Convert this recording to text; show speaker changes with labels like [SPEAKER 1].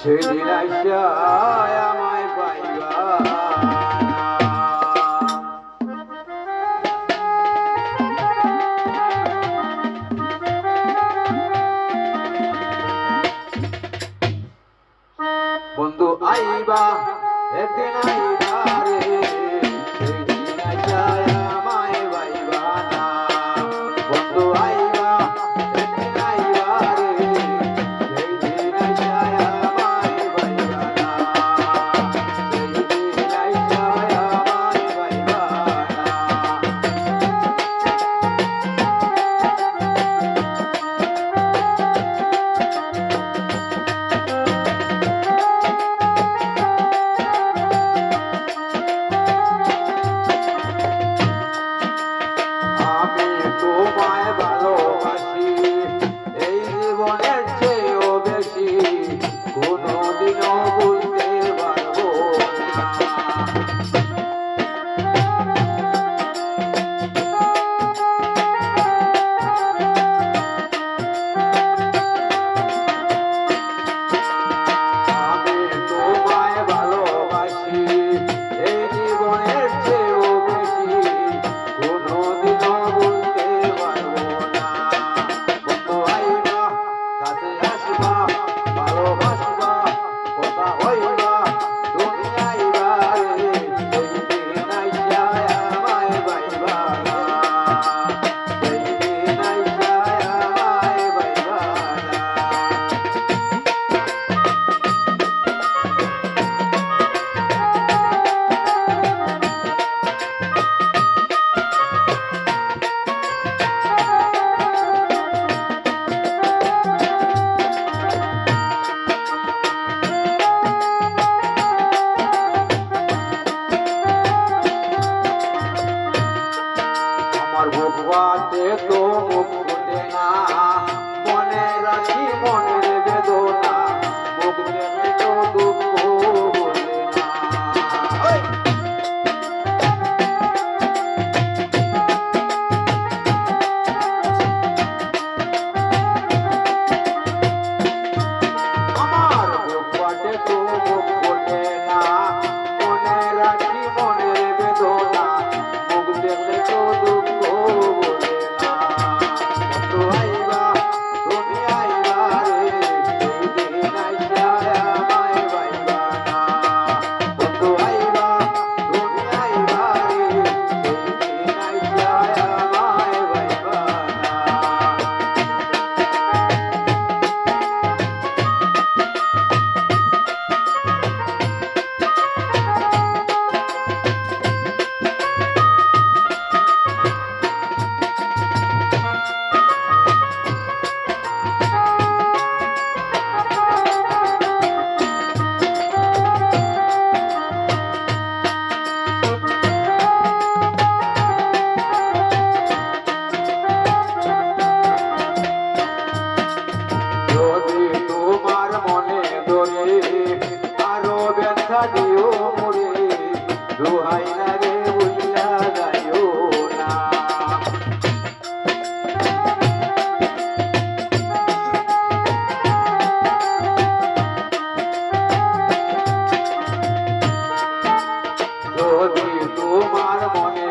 [SPEAKER 1] সেদিন আইসা আমায় পাইবা বন্ধু আইবা একদিন আইবা রে সেদিন আইসা আমায় পাইবা না বন্ধু আইবা একদিন আইবা রে সেদিন আইসা আমায় পাইবা না সেদিন আইসা আমায় পাইবা না আমি তোমায় ভালোবাসি এই জীবনের চেয়েও বেশি কোনোদিনও ভুলতে পারবো না আমি তোমায় ভালোবাসি এই জীবনের চেয়েও বেশি কোনোদিনও ভুলতে পারবো না বন্ধু আইবা কাছে আসবা ভালোবাসবা কথা হইবা তুমি আইবা রে সেদিন আইসা আমায় পাইবা না সেদিন আইসা আমায় পাইবা না আমার বুক বাটে তো মুখ ফুটে না মনে রাখি মনের বেদনা মুখ দেবে তো দুঃখ বলে না ওই! আমার বুক বাটে তো মুখ ফুটে না মনে রাখি মনের বেদনা মুখ দেখলে তো দুঃখ বলে না বন্ধু আইবা তুমি আইবা রে সেদিন আইসা আমায় পাইবা না বন্ধু আইবা তুমি আইবা রে সেদিন আইসা আমায় পাইবা না যদি তোমার মনে ধরে আরো ব্যথা দিও মরে দোহাই না রে বুঝলা যাইও না যদি তোমার মনে